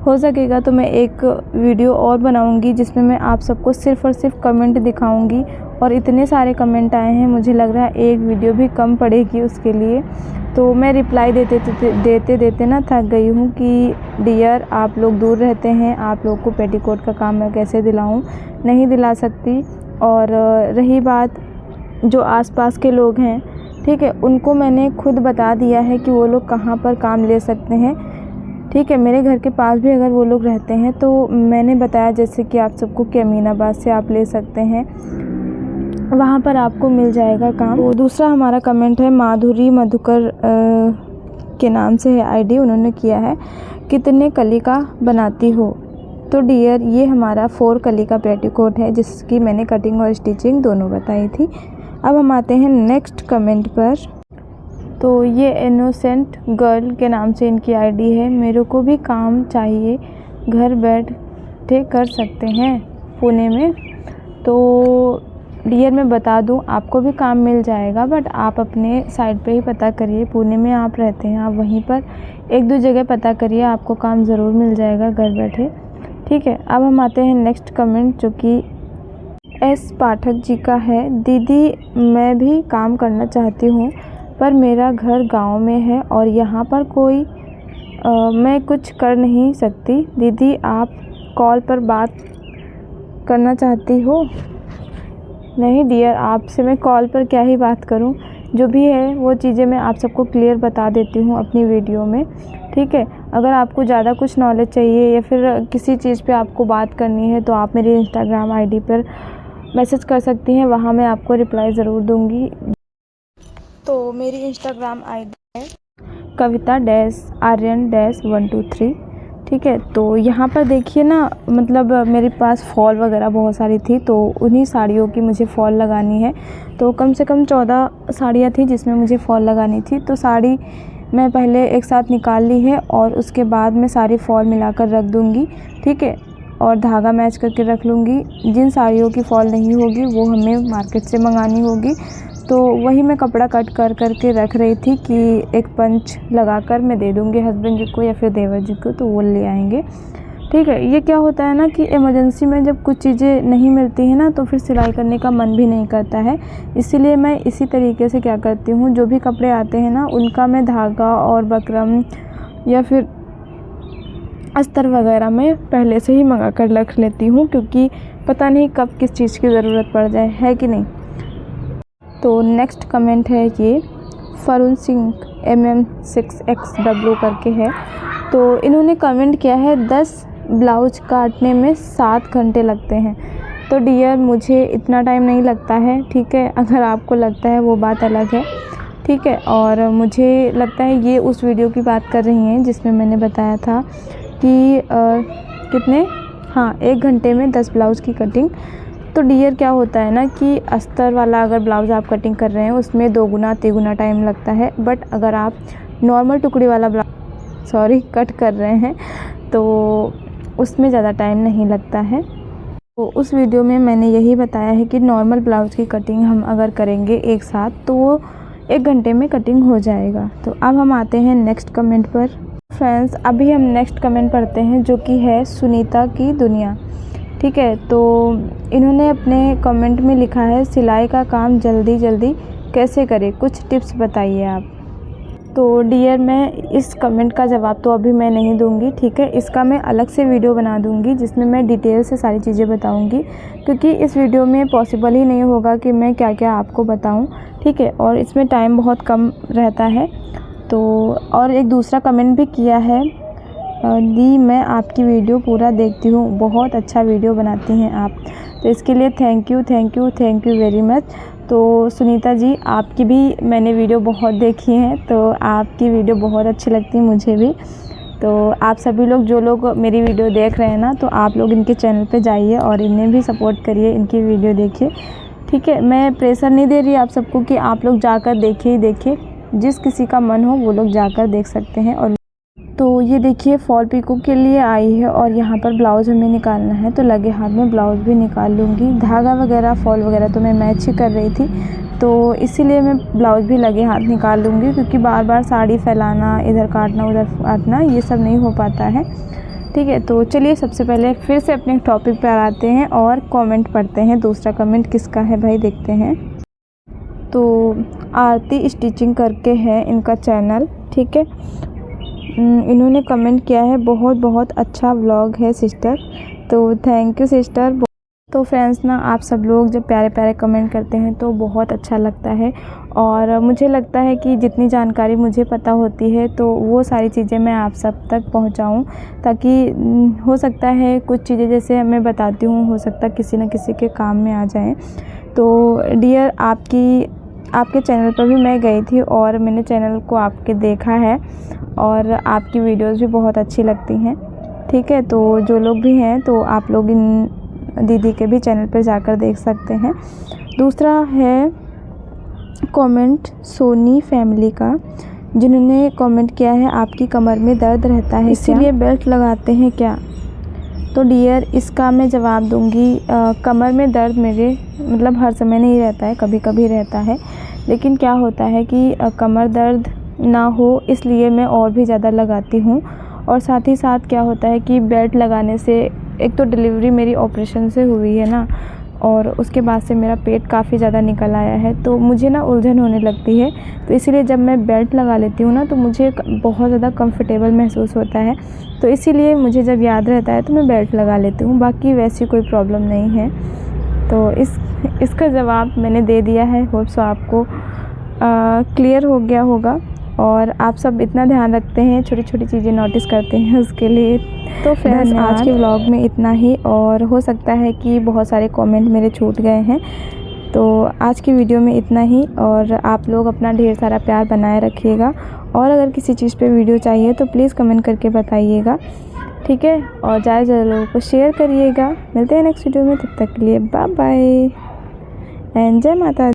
हो सकेगा तो मैं एक वीडियो और बनाऊंगी जिसमें मैं आप सबको सिर्फ़ और सिर्फ कमेंट दिखाऊंगी। और इतने सारे कमेंट आए हैं, मुझे लग रहा है एक वीडियो भी कम पड़ेगी उसके लिए। तो मैं रिप्लाई देते ना थक गई हूँ कि डियर आप लोग दूर रहते हैं, आप लोग को पेटीकोट का काम मैं कैसे दिलाऊँ, नहीं दिला सकती। और रही बात जो आसपास के लोग हैं, ठीक है, उनको मैंने खुद बता दिया है कि वो लोग कहाँ पर काम ले सकते हैं। ठीक है, मेरे घर के पास भी अगर वो लोग रहते हैं तो मैंने बताया जैसे कि आप सबको कि अमीनाबाद से आप ले सकते हैं, वहाँ पर आपको मिल जाएगा काम। तो दूसरा हमारा कमेंट है माधुरी मधुकर के नाम से है आईडी, उन्होंने किया है कितने कली का बनाती हो। तो डियर ये हमारा 4 कली का पेटीकोट है जिसकी मैंने कटिंग और स्टिचिंग दोनों बताई थी। अब हम आते हैं नेक्स्ट कमेंट पर। तो ये इनोसेंट गर्ल के नाम से इनकी आईडी है। मेरे को भी काम चाहिए, घर बैठे कर सकते हैं पुणे में। तो डियर मैं बता दूं आपको भी काम मिल जाएगा, बट आप अपने साइड पे ही पता करिए। पुणे में आप रहते हैं, आप वहीं पर 1-2 जगह पता करिए, आपको काम ज़रूर मिल जाएगा घर बैठे। ठीक है, अब हम आते हैं नेक्स्ट कमेंट जो कि एस पाठक जी का है। दीदी मैं भी काम करना चाहती हूँ पर मेरा घर गांव में है और यहाँ पर कोई मैं कुछ कर नहीं सकती। दीदी आप कॉल पर बात करना चाहती हो? नहीं डियर, आपसे मैं कॉल पर क्या ही बात करूं, जो भी है वो चीज़ें मैं आप सबको क्लियर बता देती हूं अपनी वीडियो में। ठीक है, अगर आपको ज़्यादा कुछ नॉलेज चाहिए या फिर किसी चीज़ पे आपको बात करनी है तो आप मेरी इंस्टाग्राम आईडी पर मैसेज कर सकती हैं, वहां मैं आपको रिप्लाई ज़रूर दूंगी। तो मेरी इंस्टाग्राम आईडी है kavita-aryan-123। ठीक है, तो यहाँ पर देखिए ना, मतलब मेरे पास फॉल वगैरह बहुत सारी थी, तो उन्हीं साड़ियों की मुझे फॉल लगानी है। तो कम से कम 14 साड़ियाँ थी जिसमें मुझे फॉल लगानी थी। तो साड़ी मैं पहले एक साथ निकाल ली है और उसके बाद मैं सारी फॉल मिलाकर रख दूँगी। ठीक है, और धागा मैच करके रख लूँगी। जिन साड़ियों की फॉल नहीं होगी वो हमें मार्केट से मंगानी होगी। तो वही मैं कपड़ा कट कर के रख रही थी कि एक पंच लगाकर मैं दे दूँगी हस्बैंड जी को या फिर देवर जी को, तो वो ले आएंगे। ठीक है, ये क्या होता है ना कि इमरजेंसी में जब कुछ चीज़ें नहीं मिलती हैं ना तो फिर सिलाई करने का मन भी नहीं करता है। इसीलिए मैं इसी तरीके से क्या करती हूँ, जो भी कपड़े आते हैं ना उनका मैं धागा और बकरम या फिर अस्तर वगैरह मैं पहले से ही मंगा कर रख लेती हूँ, क्योंकि पता नहीं कब किस चीज़ की ज़रूरत पड़ जाए, है कि नहीं। तो नेक्स्ट कमेंट है ये फरुण सिंह MM6XW करके है। तो इन्होंने कमेंट किया है 10 ब्लाउज काटने में 7 घंटे लगते हैं। तो डियर मुझे इतना टाइम नहीं लगता है, ठीक है, अगर आपको लगता है वो बात अलग है। ठीक है, और मुझे लगता है ये उस वीडियो की बात कर रही हैं जिसमें मैंने बताया था कि हाँ 1 घंटे में 10 ब्लाउज़ की कटिंग। तो डियर क्या होता है ना कि अस्तर वाला अगर ब्लाउज़ आप कटिंग कर रहे हैं उसमें 2 गुना 3 गुना टाइम लगता है, बट अगर आप नॉर्मल टुकड़ी वाला कट कर रहे हैं तो उसमें ज़्यादा टाइम नहीं लगता है। तो उस वीडियो में मैंने यही बताया है कि नॉर्मल ब्लाउज़ की कटिंग हम अगर करेंगे एक साथ तो वो 1 घंटे में कटिंग हो जाएगा। तो अब हम आते हैं नेक्स्ट कमेंट पर। फ्रेंड्स अभी हम नेक्स्ट कमेंट पढ़ते हैं जो कि है सुनीता की दुनिया। ठीक है, तो इन्होंने अपने कमेंट में लिखा है सिलाई का काम जल्दी जल्दी कैसे करें, कुछ टिप्स बताइए आप। तो डियर मैं इस कमेंट का जवाब तो अभी मैं नहीं दूंगी। ठीक है, इसका मैं अलग से वीडियो बना दूंगी जिसमें मैं डिटेल से सारी चीज़ें बताऊंगी, क्योंकि इस वीडियो में पॉसिबल ही नहीं होगा कि मैं क्या क्या आपको बताऊं। ठीक है, और इसमें टाइम बहुत कम रहता है। तो और एक दूसरा कमेंट भी किया है, दी मैं आपकी वीडियो पूरा देखती हूँ, बहुत अच्छा वीडियो बनाती हैं आप। तो इसके लिए थैंक यू वेरी मच। तो सुनीता जी आपकी भी मैंने वीडियो बहुत देखी हैं, तो आपकी वीडियो बहुत अच्छी लगती है मुझे भी। तो आप सभी लोग जो लोग मेरी वीडियो देख रहे हैं ना, तो आप लोग इनके चैनल पे जाइए और इन्हें भी सपोर्ट करिए, इनकी वीडियो देखिए। ठीक है, मैं प्रेशर नहीं दे रही आप सबको कि आप लोग जाकर देखिए, जिस किसी का मन हो वो लोग जाकर देख सकते हैं। और तो ये देखिए फॉल पिको के लिए आई है और यहाँ पर ब्लाउज़ हमें निकालना है, तो लगे हाथ में ब्लाउज़ भी निकाल लूँगी। धागा वगैरह फॉल वगैरह तो मैं मैच ही कर रही थी, तो इसीलिए मैं ब्लाउज़ भी लगे हाथ निकाल लूँगी, क्योंकि बार बार साड़ी फैलाना, इधर काटना उधर काटना, ये सब नहीं हो पाता है। ठीक है। तो चलिए सबसे पहले फिर से अपने टॉपिक पर आते हैं और कमेंट पढ़ते हैं। दूसरा कमेंट किसका है भाई, देखते हैं। तो आरती स्टिचिंग करके है इनका चैनल, ठीक है। इन्होंने कमेंट किया है, बहुत बहुत अच्छा व्लॉग है सिस्टर। तो थैंक यू सिस्टर। तो फ्रेंड्स ना, आप सब लोग जब प्यारे प्यारे कमेंट करते हैं तो बहुत अच्छा लगता है, और मुझे लगता है कि जितनी जानकारी मुझे पता होती है तो वो सारी चीज़ें मैं आप सब तक पहुंचाऊं, ताकि हो सकता है कुछ चीज़ें जैसे मैं बताती हूँ, हो सकता है किसी न किसी के काम में आ जाएं। तो डियर, आपके चैनल पर भी मैं गई थी और मैंने चैनल को आपके देखा है, और आपकी वीडियोज़ भी बहुत अच्छी लगती हैं, ठीक है। तो जो लोग भी हैं तो आप लोग इन दीदी के भी चैनल पर जाकर देख सकते हैं। दूसरा है कमेंट सोनी फैमिली का, जिन्होंने कमेंट किया है, आपकी कमर में दर्द रहता है इसीलिए बेल्ट लगाते हैं क्या? तो डियर, इसका मैं जवाब दूंगी। कमर में दर्द मेरे मतलब हर समय नहीं रहता है, कभी कभी रहता है, लेकिन क्या होता है कि कमर दर्द ना हो इसलिए मैं और भी ज़्यादा लगाती हूँ। और साथ ही साथ क्या होता है कि बेल्ट लगाने से, एक तो डिलीवरी मेरी ऑपरेशन से हुई है ना, और उसके बाद से मेरा पेट काफ़ी ज़्यादा निकल आया है, तो मुझे ना उलझन होने लगती है। तो इसीलिए जब मैं बेल्ट लगा लेती हूँ ना तो मुझे बहुत ज़्यादा कंफर्टेबल महसूस होता है। तो इसीलिए मुझे जब याद रहता है तो मैं बेल्ट लगा लेती हूँ, बाकी वैसी कोई प्रॉब्लम नहीं है। तो इसका जवाब मैंने दे दिया है। होप सो आपको क्लियर हो गया होगा, और आप सब इतना ध्यान रखते हैं, छोटी छोटी चीज़ें नोटिस करते हैं उसके लिए। तो फ्रेंड्स, आज के व्लॉग में इतना ही, और हो सकता है कि बहुत सारे कमेंट मेरे छूट गए हैं। तो आज की वीडियो में इतना ही, और आप लोग अपना ढेर सारा प्यार बनाए रखिएगा, और अगर किसी चीज़ पे वीडियो चाहिए तो प्लीज़ कमेंट करके बताइएगा, ठीक है। और ज़्यादा से ज़्यादा लोगों को शेयर करिएगा। मिलते हैं नेक्स्ट वीडियो में, तब तक के लिए बाय बाय एंड जय माता दी।